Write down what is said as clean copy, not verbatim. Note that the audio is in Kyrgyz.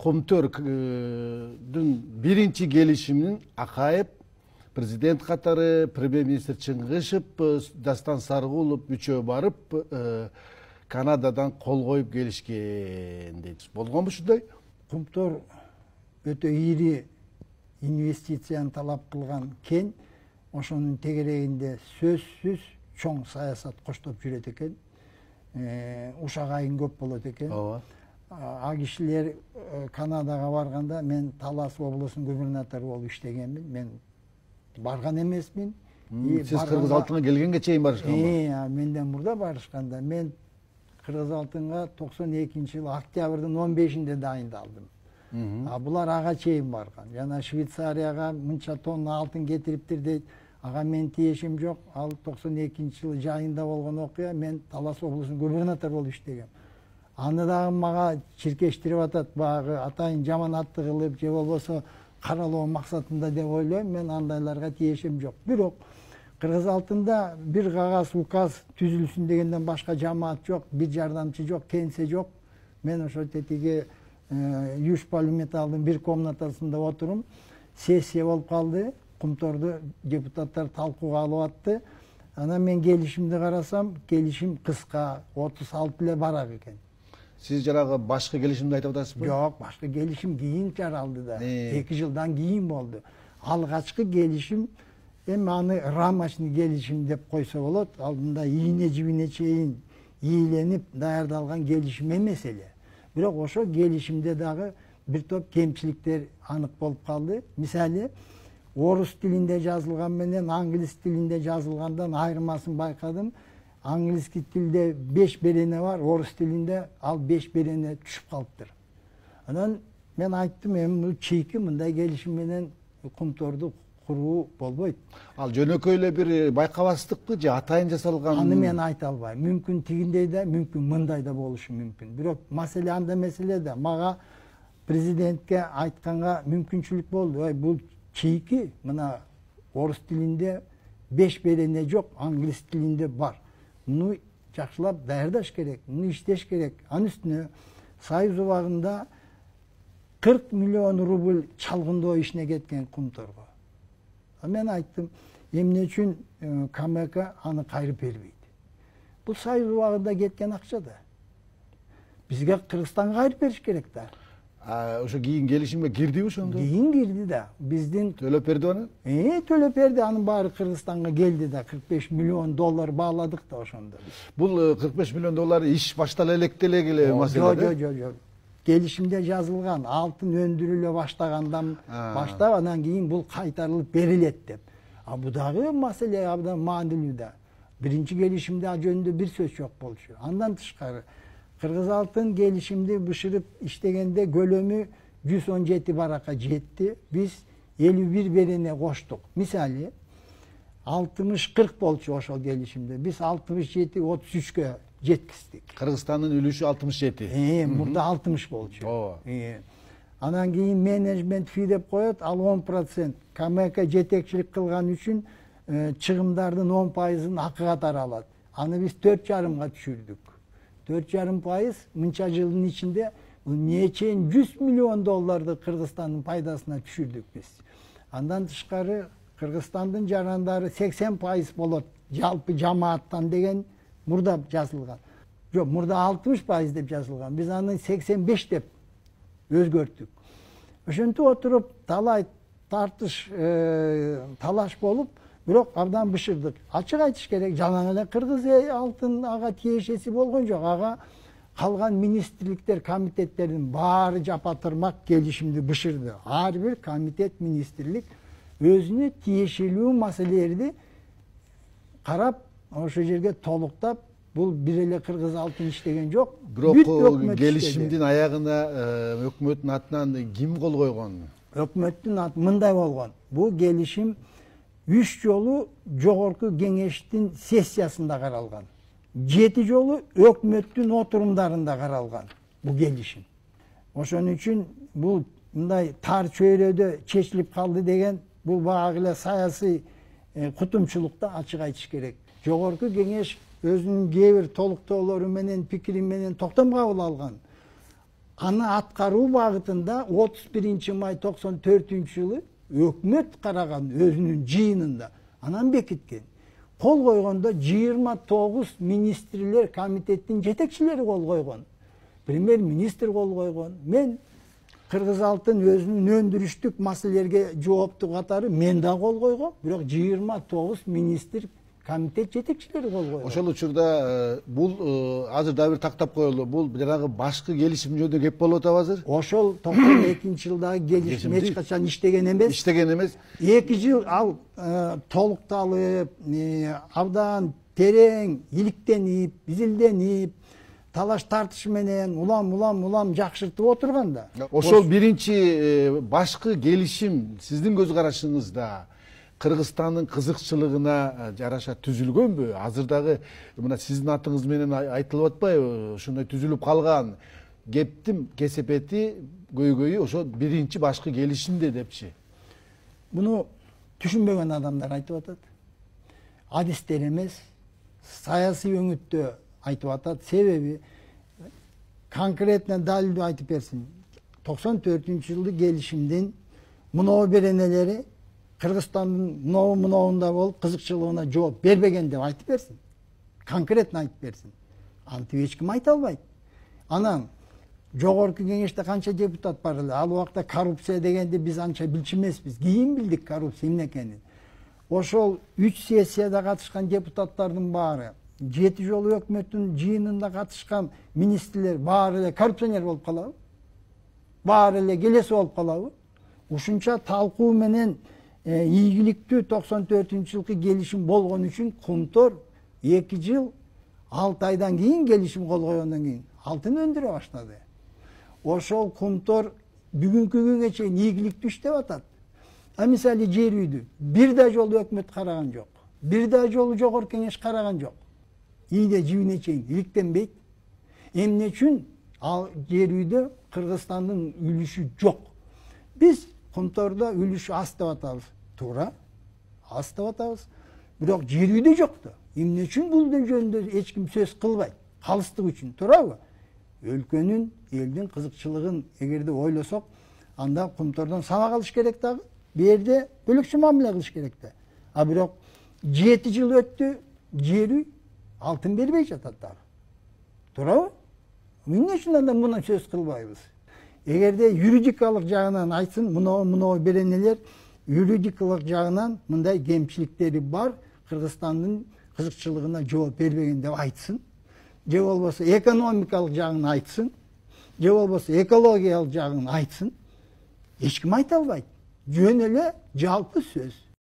Комтөрдүн биринчи келишимин Акаев, президент катары, премьер-министр Чыңгышев, Дастан Саргулов үчөө барып Канададан кол коюп келишкен дейт. Болгонбу ушундай? Комтөр өтө ири инвестицияны талап кылган кен, ошонун тегерегинде сөзсүз чоң саясат коштоп жүрөт экен. Ушак айын көп болот экен. А кишилер Канадага барганда мен Талас облусунун губернатору болуп иштегенмин. Мен барган эмесмин. Сиз Кыргыз Алтынга келгенге чейин барышканбы? Менден мурда барышканда. Мен Кыргыз Алтынга 92-жылы октябрдын 15-inde дайындалдым. Булар ага чейин барган. Жана Швейцарияга мынча тонна алтын кетириптир дейт. Ага мен тиешим жок. Ал 92-жылы жайында болгон окуя. Мен Талас облусунун губернатору болуп иштегем. Аны дагы мага чиркештирип атат, баягы атайын жаманатты кылып, же болбосо каралоо максатында деп ойлойм. Мен андайларга тиешим жок. Бирок Кыргыз Алтында бир кагаз указ түзүлсүн дегенден башка жамаат жок, бир жардамчы жок, кеңсе жок. Мен ошо тетиги Юж Полиметалдын бир комнатасында отурум. Сессия болуп калды. Комторду депутаттар талкууга алып атты. Анан мен келишимди карасам, келишим кыска, 36 эле барак экен. Сиз жанагы башкы келишимди айтып атасызбы? Жок, башкы келишим кийин жаралды да. 2 жылдан кийин болду. Алгачкы келишим эми аны рамочный келишим деп койсо болот. Алдында ийне жибине чейин ийиленип даярдалган келишим эмес эле. Бирок ошо келишимде дагы бир топ кемчиликтер анык болуп калды. Мисалы, орус тилинде жазылган менен англис тилинде жазылгандан айырмасын байкадым. Английский тилде 5 берене бар, орус тилинде ал 5 берене түшүп калыптыр. Анан мен айттым, эми бул чийки мындай келишим менен Комторду куруу болбойт. Ал жөнөкөй эле бир байкабастыкпы же атайын жасалган? Аны мен айта албайм. Мүмкүн тигиндей да, мүмкүн мындай да болушу мүмкүн. Бирок маселе анда меселе да. Мага президентке айтканга мүмкүнчүлүк болду. Бул чийки мына орус тилинде 5 берене жок, англис тилинде бар. Муну жакшылап даярдаш керек, муну иштеш керек. Анын үстүнө Союз убагында 40 миллион рубль чалгындоо ишине кеткен Комторго. Мен айттым, эмне үчүн КМК аны кайрып бербейт? Бул Союз убагында кеткен акча да. Бизге Кыргызстанга кайрып бериш керек да. Ошо кийин келишимге кирдиби ошондо? Кийин кирди да. Биздин төлөп берди аны? Төлөп берди, анын баары Кыргызстанга келди да. 45 миллион доллар бааладык да ошондо. Бул 45 миллион доллар иш баштала электелеги эле маселе. Жок. Келишимде жазылган алтын өндүрүлө баштагандан баштап анан кийин бул кайтарылып берилет деп. Бу дагы маселе абдан маанилүү да. Биринчи келишимде ал жөнүндө бир сөз жок болчу. Андан тышкары Кыргыз Алтын келишимди бышырып иштегенде көлөмү 117 баракка жетти. Биз 51 берене коштук. Мисалы 60-40 болчу ошол келишимде. Биз 67-33кө жеткиздик. Кыргызстандын үлүшү 67. Мурда 60 болчу. Анан кийин менеджмент фи деп коет, ал 10%. КМК жетекчилик кылган үчүн чыгымдардын 10%-ын акы катары алат. Аны биз 4,5-га түшүрдүк. 4,5% мынча жылдын ичинде нечен 100 миллион долларды Кыргызстандын пайдасына түшүрдүк биз. Андан тышкары Кыргызстандын жарандары 80% болот жалпы жамааттан деген мурда жазылган. Жок, мурда 60% деп жазылган. Биз аны 85 деп өзгөрттүк. Ошентип отуруп талай тартыш, талаш болуп, бирок абдан бышырдык. Ачык айтыш керек, жана эле Кыргыз алтын ага тиешеси болгон жок. Ага калган министрликтер, комитеттердин баары жапа-тырмак келишимди бышырды. Ар бир комитет, министрлик өзүнө тиешелүү маселелерди карап, ошо жерге толуктап, бул бир эле Кыргыз алтын иштеген жок. Бирок келишимдин аягына өкмөттүн атынан ким кол койгон? Өкмөттүн аты мындай болгон. Бул келишим 3 жолу жогорку кеңештин сессиясында каралган. 7 жолу өкмөттүн отурумдарында каралган бул келишим. Ошон үчүн бул мындай тар чөйрөдө чечилип калды деген бул багы эле саясий кутумчулукта ачык айтыш керек. Жогорку кеңеш өзүнүн кээ бир толуктоолору менен, пикири менен токтом кабыл алган. аны аткаруу багытында 31-май 94-жылы өкмөт караган өзүнүн жыйынында анан бекиткен. Кол койгондо 29 министрлер комитеттин жетекчилери кол койгон. Премьер-министр кол койгон. Мен Кыргыз алтын өзүнүн өндүрүштүк маселелерге жооптуу катары мен да кол койгом, бирок 29 министр комитет жетекчилери кол койгон. Ошол учурда бул азыр да бир тактап коелу. Бул жанагы башкы келишим жөнүндө кеп болуп атабы азыр? Ошол 92-жылдагы келишим эч качан иштеген эмес. Иштеген эмес. 2 жыл ал толукталып, абдан терең иликтенип, изилденип, талаш тартыш менен улам жакшыртып отурганда. Ошол биринчи башкы келишим сиздин көз карашыңызда Кыргызстандын кызыкчылыгына жараша түзүлгөнбү? Азыр дагы мына сиздин атыңыз менен айтылып атпайбы? Ошондой түзүлүп калган кептин кесепети көйгөйү ошо биринчи башкы келишимде депчи. Буну түшүнбөгөн адамдар айтып атат. Адистер эмес, саясий өңүттө айтып атат. Себеби конкретно далилдүү айтып берсин. 94-жылы келишимдин мынау беренелери Кыргызстандын мынауында болуп кызыкчылыгына жооп бербеген деп айтып берсин. Конкретно айтып берсин. Антип эч ким айта албайт. Анан жогорку кеңеште канча депутат бар эле? Ал убакта коррупция дегенди биз анча билчү эмеспиз. Кийин билдик коррупция эмне экенин. Ошол 3 сессияда катышкан депутаттардын баары, 7 жолу өкмөттүн жыйынында катышкан министрлер баары эле коррупционер болуп калабы? Баары эле келеси болуп калабы? Ушунча талкуу менен ийгиликтүү 94-жылкы келишим болгон үчүн Кумтор 2 жыл 6 айдан кийин келишим кол койгондон кийин алтын өндүрө баштады. Ошол Кумтор бүгүнкү күнгө чейин ийгиликтүү иштеп атат. Мисалы жер үйдү бир да жолу өкмөт караган жок. Бир да жолу жогорку кеңеш караган жок. Ийде жибине чейин иликтенбейт. Эмне үчүн ал жер үйдө Кыргызстандын үлүшү жок. Биз Кумтордо үлүш аз деп атабыз. Туура, аз деп атабыз. Бирок жер үйдө жок да. Эмне үчүн бул жөнүндө эч ким сөз кылбайт? Калыстык үчүн, туурабы? Өлкөнүн, элдин кызыкчылыгын эгерде ойлосок, анда Кумтордон сабак алыш керек дагы. Берде бөлөкчө мамиле кылыш керек да. А бирок 7 жыл өттү, жер үй алтын бербей жатат дагы. Туурабы? Эмне үчүн анда муну сөз кылбайбыз? Эгерде юридикалык жагынан айтсын, мынау беренелер юридикалык жагынан мындай кемчиликтери бар, Кыргызстандын кызыкчылыгына жооп бербеген деп айтсын. Же болбосо экономикалык жагын айтсын. Же болбосо экологиялык жагын айтсын. Эч ким айта албайт. Жөн эле жалпы сөз.